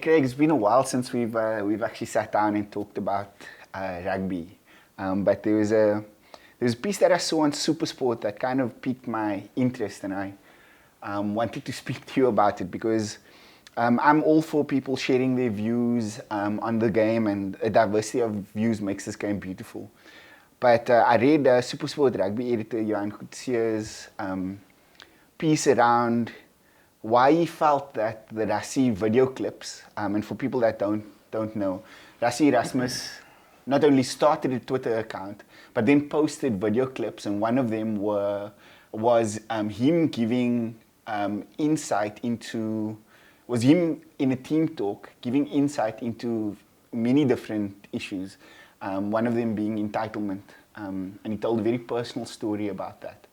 Craig, it's been a while since we've actually sat down and talked about rugby. But there was a piece that I saw on Supersport that kind of piqued my interest, and I wanted to speak to you about it because I'm all for people sharing their views on the game, and a diversity of views makes this game beautiful. But I read Supersport rugby editor Johan Coetzee's piece around why he felt that the Rassie video clips, and for people that don't know, Rassie Erasmus not only started a Twitter account, but then posted video clips, and one of them was him giving insight into, was him in a team talk giving insight into many different issues, one of them being entitlement, and he told a very personal story about that.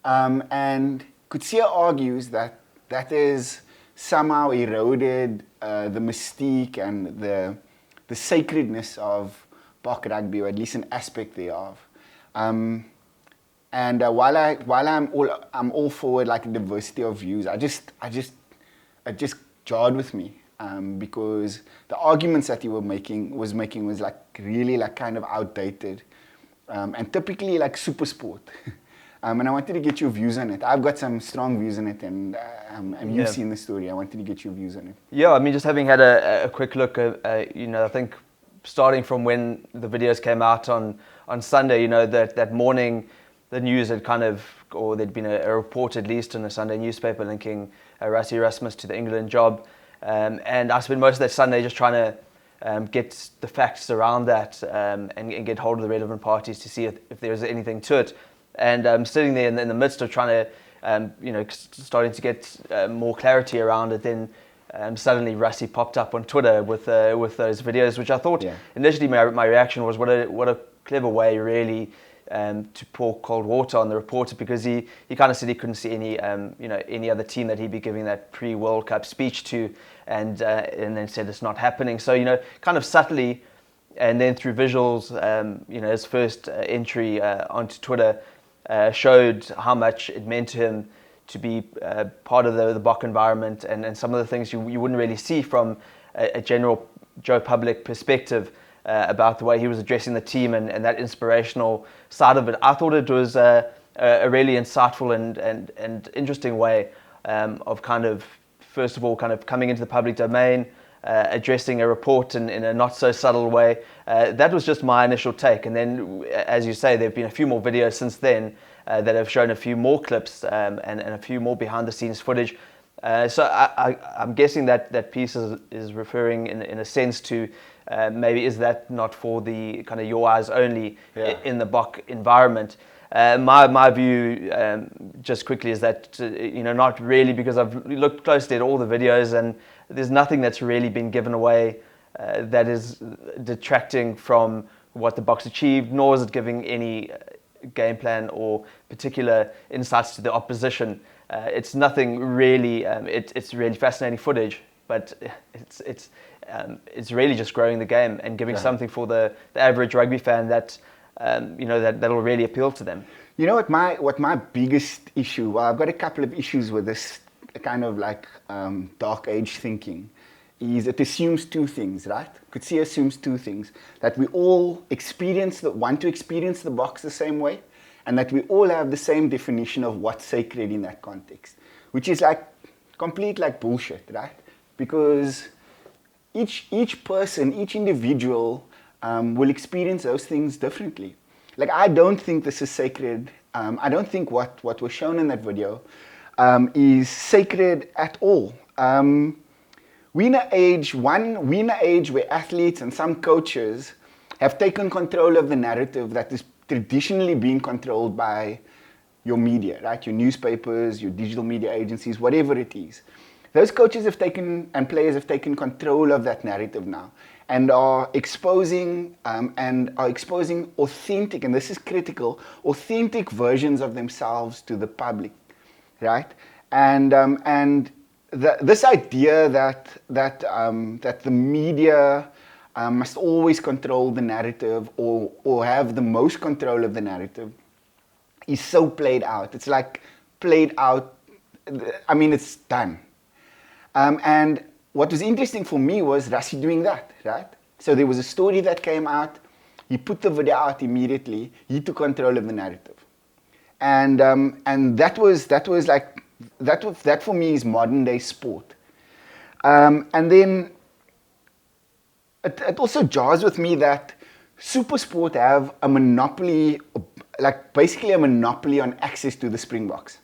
And Coetzee argues that is somehow eroded the mystique and the sacredness of Bok rugby, or at least an aspect thereof. And while I'm all for like a diversity of views, it just jarred with me because the arguments that he was making was like really like kind of outdated and typically like super sport. And I wanted to get your views on it. I've got some strong views on it, and you've seen the story. I wanted to get your views on it. Yeah, I mean, just having had a quick look, I think starting from when the videos came out on Sunday, that morning, the news had kind of, or there'd been a report at least in a Sunday newspaper linking Rassie Erasmus to the England job. And I spent most of that Sunday just trying to get the facts around that and get hold of the relevant parties to see if there was anything to it. And sitting there in the midst of trying to, starting to get more clarity around it, then suddenly Rassie popped up on Twitter with those videos, which I thought initially my reaction was what a clever way really to pour cold water on the reporter, because he kind of said he couldn't see any other team that he'd be giving that pre-World Cup speech to, and then said it's not happening. So kind of subtly, and then through visuals, his first entry onto Twitter showed how much it meant to him to be part of the Bok environment, and some of the things you wouldn't really see from a general Joe public perspective about the way he was addressing the team and that inspirational side of it. I thought it was a really insightful and interesting way of kind of, first of all, kind of coming into the public domain, addressing a report in a not so subtle way. That was just my initial take, and then, as you say, there have been a few more videos since then that have shown a few more clips and a few more behind the scenes footage. So I'm guessing that piece is referring in a sense to maybe is that not for the kind of your eyes only in the Bok environment. My view, just quickly, is that not really, because I've looked closely at all the videos and there's nothing that's really been given away that is detracting from what the Boks achieved, nor is it giving any game plan or particular insights to the opposition. It's nothing really. It's really fascinating footage, but it's really just growing the game and giving something for the average rugby fan that that'll really appeal to them. You know what my biggest issue? Well, I've got a couple of issues with this kind of like dark age thinking. Is it assumes two things, right? Coetzee assumes two things: that we all want to experience the Boks the same way, and that we all have the same definition of what's sacred in that context, which is like complete like bullshit, right? Because each person, each individual will experience those things differently. Like, I don't think this is sacred. I don't think what was shown in that video is sacred at all. We're in an age where athletes and some coaches have taken control of the narrative that is traditionally being controlled by your media, right? Your newspapers, your digital media agencies, whatever it is. Those coaches and players have taken control of that narrative now, and are exposing authentic, and this is critical, authentic versions of themselves to the public, right? And this idea that the media must always control the narrative or have the most control of the narrative is so played out. It's like played out. I mean, it's done. And what was interesting for me was Rassie doing that, right? So there was a story that came out. He put the video out immediately. He took control of the narrative, and that for me is modern day sport. And then it also jars with me that Supersport have a monopoly, like basically a monopoly on access to the Springboks.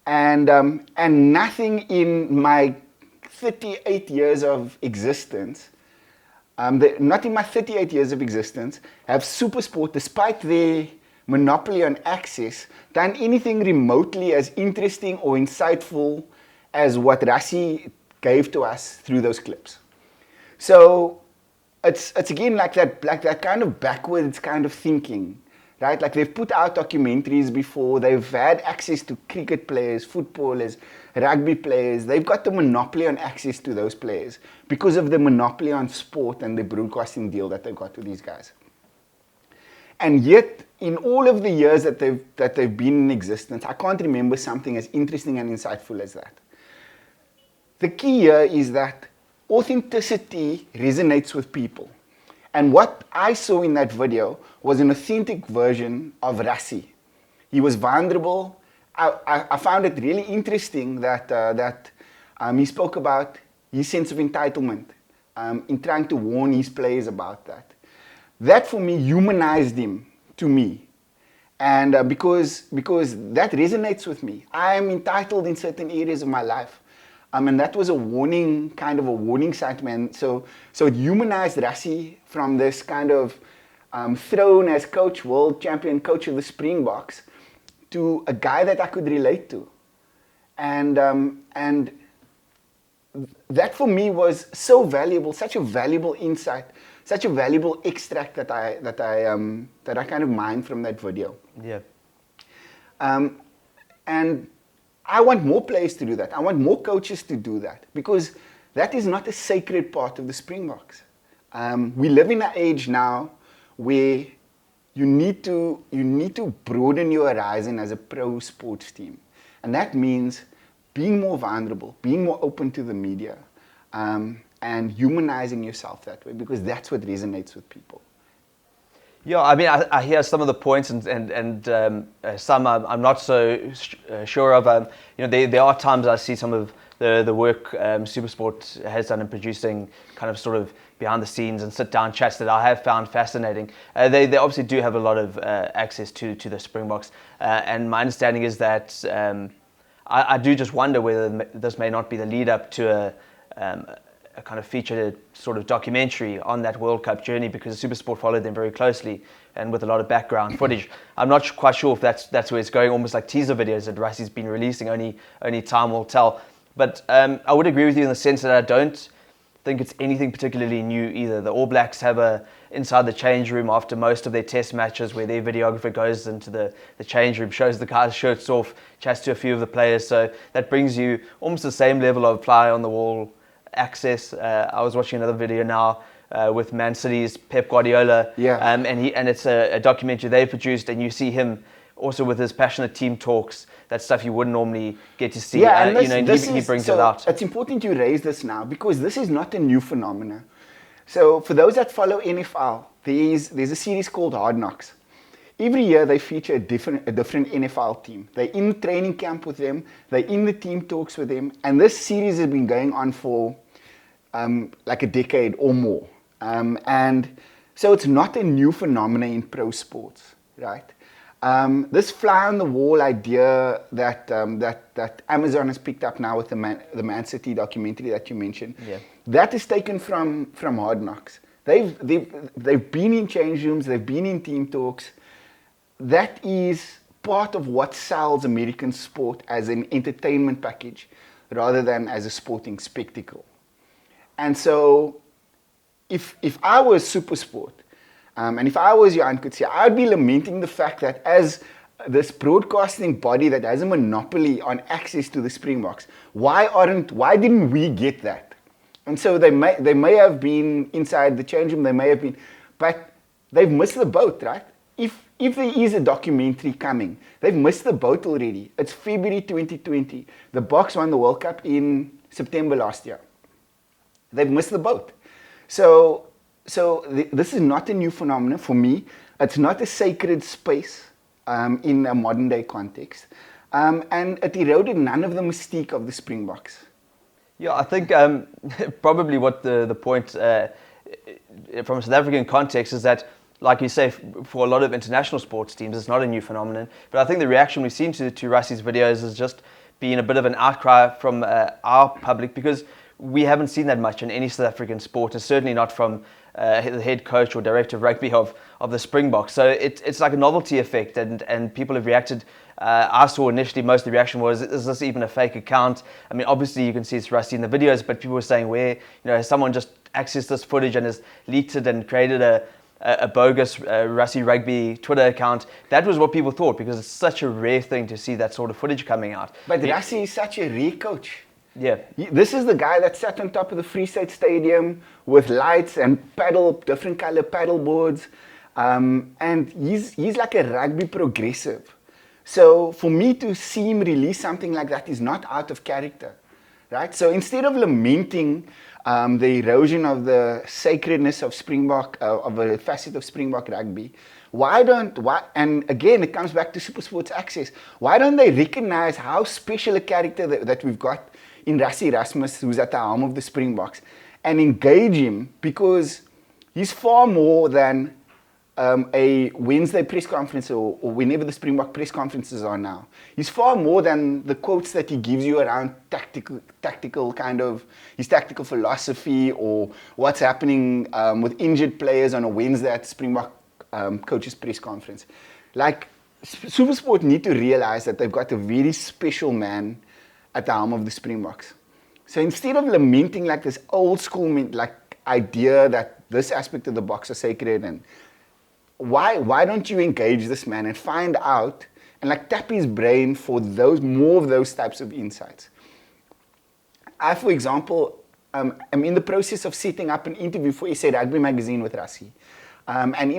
And nothing in my 38 years of existence, not in my 38 years of existence, have Supersport, despite their monopoly on access, done anything remotely as interesting or insightful as what Rassie gave to us through those clips. So it's again like that kind of backwards kind of thinking, right? Like they've put out documentaries before, they've had access to cricket players, footballers, rugby players. They've got the monopoly on access to those players because of the monopoly on sport and the broadcasting deal that they've got with these guys. And yet, in all of the years that they've been in existence, I can't remember something as interesting and insightful as that. The key here is that authenticity resonates with people. And what I saw in that video was an authentic version of Rassie. He was vulnerable. I found it really interesting that he spoke about his sense of entitlement in trying to warn his players about that. That for me humanized him to me. And because that resonates with me. I am entitled in certain areas of my life. And that was a warning sign, man. So it humanized Rassie from this kind of throne as coach, world champion coach of the Springboks, to a guy that I could relate to. And that for me was so valuable, such a valuable insight, such a valuable extract that I kind of mined from that video. Yeah. And I want more players to do that. I want more coaches to do that because that is not a sacred part of the Springboks. We live in an age now where you need to broaden your horizon as a pro sports team, and that means being more vulnerable, being more open to the media, and humanizing yourself that way because that's what resonates with people. Yeah, I mean, I hear some of the points, and some I'm not so sure of. There are times I see some of the work Supersport has done in producing kind of sort of behind the scenes and sit down chats that I have found fascinating. They obviously do have a lot of access to the Springboks, and my understanding is that I do just wonder whether this may not be the lead up to a kind of featured sort of documentary on that World Cup journey, because Supersport followed them very closely and with a lot of background footage. I'm not quite sure if that's where it's going, almost like teaser videos that Rassie's been releasing. Only time will tell. But I would agree with you in the sense that I don't think it's anything particularly new either. The All Blacks have a inside the change room after most of their test matches where their videographer goes into the change room, shows the guys' shirts off, chats to a few of the players. So that brings you almost the same level of fly on the wall access. I was watching another video now with Man City's Pep Guardiola, and it's a documentary they produced, and you see him also with his passionate team talks. That stuff you wouldn't normally get to see. Yeah, and he brings it out. It's important you raise this now because this is not a new phenomenon. So for those that follow NFL, there's a series called Hard Knocks. Every year they feature a different NFL team. They're in training camp with them. They're in the team talks with them. And this series has been going on for like a decade or more. And so it's not a new phenomenon in pro sports, right? This fly on the wall idea that Amazon has picked up now with the Man City documentary that you mentioned, that is taken from Hard Knocks. They've been in change rooms. They've been in team talks. That is part of what sells American sport as an entertainment package rather than as a sporting spectacle. And so if I was Supersport, and if I was Jan Coetzee, I'd be lamenting the fact that as this broadcasting body that has a monopoly on access to the Springboks, why didn't we get that? And so they may have been inside the change room, they may have been, but they've missed the boat, right? If there is a documentary coming, they've missed the boat already. It's February 2020. The Boks won the World Cup in September last year. they've missed the boat. So this is not a new phenomenon for me. It's not a sacred space in a modern day context. And it eroded none of the mystique of the Springboks. Yeah, I think probably what the point from a South African context is that, like you say, for a lot of international sports teams, it's not a new phenomenon. But I think the reaction we've seen to Rassie's videos has just been a bit of an outcry from our public, because we haven't seen that much in any South African sport, and certainly not from the head coach or director of rugby of the Springboks. So it's like a novelty effect, and people have reacted. I saw initially most of the reaction was, is this even a fake account? I mean, obviously you can see it's Rassie in the videos, but people were saying, where, has someone just accessed this footage and has leaked it and created a bogus Rassie Rugby Twitter account? That was what people thought, because it's such a rare thing to see that sort of footage coming out. But Rassie is such a rare coach. Yeah. This is the guy that sat on top of the Free State Stadium with lights and different color paddle boards. And he's like a rugby progressive. So for me to see him release something like that is not out of character, right? So instead of lamenting the erosion of the sacredness of Springbok, of a facet of Springbok rugby, and again, it comes back to Supersport's access. Why don't they recognize how special a character that we've got in Rassie Erasmus, who's at the helm of the Springboks, and engage him, because he's far more than a Wednesday press conference or whenever the Springbok press conferences are now. He's far more than the quotes that he gives you around tactical kind of his tactical philosophy, or what's happening with injured players on a Wednesday at Springbok coaches press conference. Like, Supersport need to realize that they've got a very special man at the helm of the Springboks. So instead of lamenting like this old school idea that this aspect of the box are sacred, and why don't you engage this man and find out and like tap his brain for more of those types of insights? I, for example, am in the process of setting up an interview for SA Rugby magazine with Rassie. And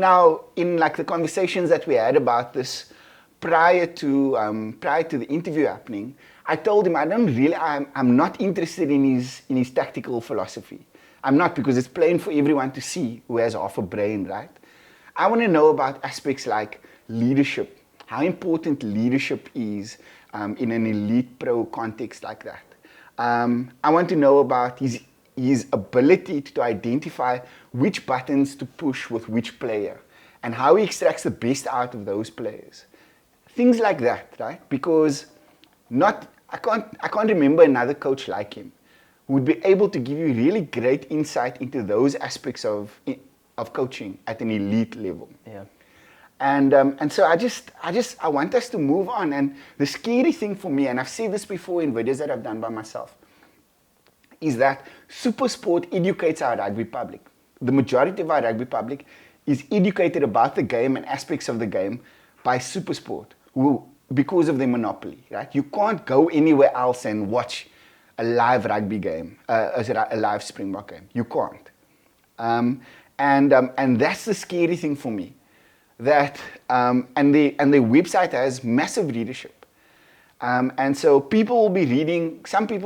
in like the conversations that we had about this prior to the interview happening, I told him I'm not interested in his tactical philosophy. I'm not, because it's plain for everyone to see who has half a brain, right? I want to know about aspects like leadership, how important leadership is in an elite pro context like that. I want to know about his ability to identify which buttons to push with which player, and how he extracts the best out of those players. Things like that, right? Because I can't remember another coach like him who would be able to give you really great insight into those aspects of coaching at an elite level. Yeah. And so I want us to move on. And the scary thing for me, and I've said this before in videos that I've done by myself, is that Supersport educates our rugby public. The majority of our rugby public is educated about the game and aspects of the game by Supersport, because of their monopoly, right? You can't go anywhere else and watch a live rugby game, a live Springbok game. You can't. And that's the scary thing for me. That and the website has massive readership. And so some people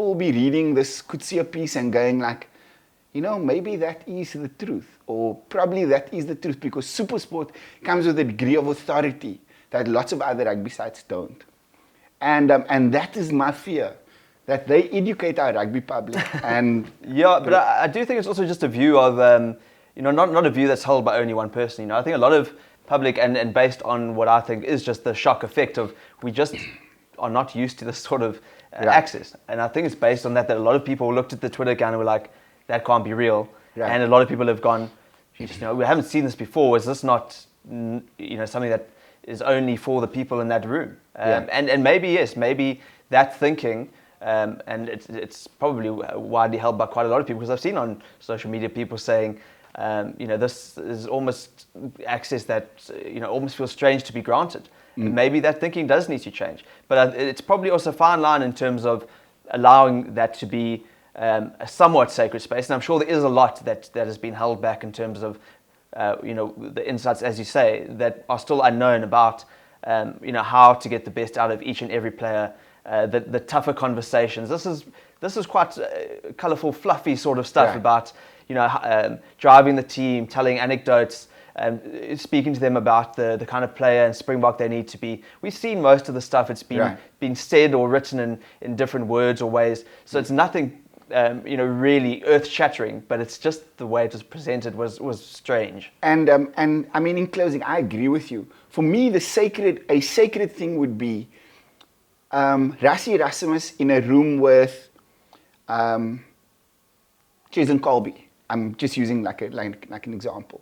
will be reading this Kutsia piece and going like, maybe that is the truth, or probably that is the truth, because Supersport comes with a degree of authority that lots of other rugby sites don't. And that is my fear, that they educate our rugby public. And yeah, but I do think it's also just a view of, not a view that's held by only one person. I think a lot of public, and based on what I think is just the shock effect of, we just are not used to this sort of access. And I think it's based on that a lot of people looked at the Twitter account and were like, that can't be real. Right. And a lot of people have gone, we haven't seen this before. Is this not, something that is only for the people in that room? And maybe, yes, maybe that thinking, and it's probably widely held by quite a lot of people, because I've seen on social media people saying, this is almost access that, almost feels strange to be granted. Maybe that thinking does need to change. But it's probably also a fine line in terms of allowing that to be a somewhat sacred space. And I'm sure there is a lot that has been held back in terms of, the insights, as you say, that are still unknown about, how to get the best out of each and every player the tougher conversations. This is quite colourful, fluffy sort of stuff about driving the team, telling anecdotes, speaking to them about the kind of player and Springbok they need to be. We've seen most of the stuff. It's been said or written in different words or ways. So it's nothing really earth-shattering, but it's just the way it was presented was strange. And I mean, in closing, I agree with you. For me, a sacred thing would be Rassie Erasmus in a room with Cheslin Kolbe. I'm just using like an example.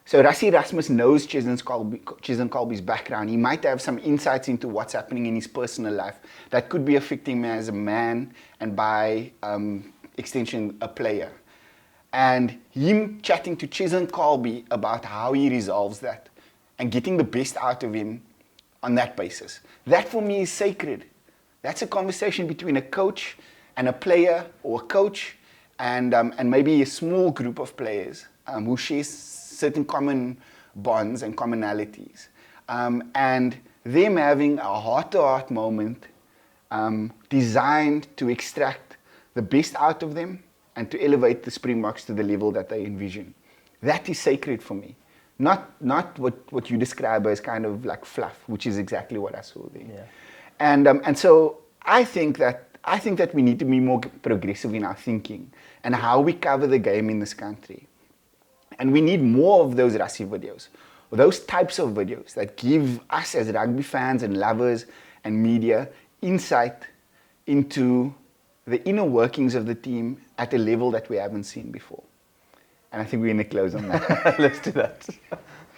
So Rassie Erasmus knows Cheslin Kolbe's background. He might have some insights into what's happening in his personal life that could be affecting him as a man and by extension a player. And him chatting to Cheslin Kolbe about how he resolves that and getting the best out of him on that basis. That for me is sacred. That's a conversation between a coach and a player, or a coach and maybe a small group of players who share certain common bonds and commonalities. And them having a heart-to-heart moment designed to extract the best out of them and to elevate the Springboks to the level that they envision. That is sacred for me. Not what you describe as kind of like fluff, which is exactly what I saw there. Yeah. And so I think that we need to be more progressive in our thinking and how we cover the game in this country. And we need more of those Rassie videos, or those types of videos that give us as rugby fans and lovers and media insight into the inner workings of the team at a level that we haven't seen before. And I think we're going to close on that. Let's do that.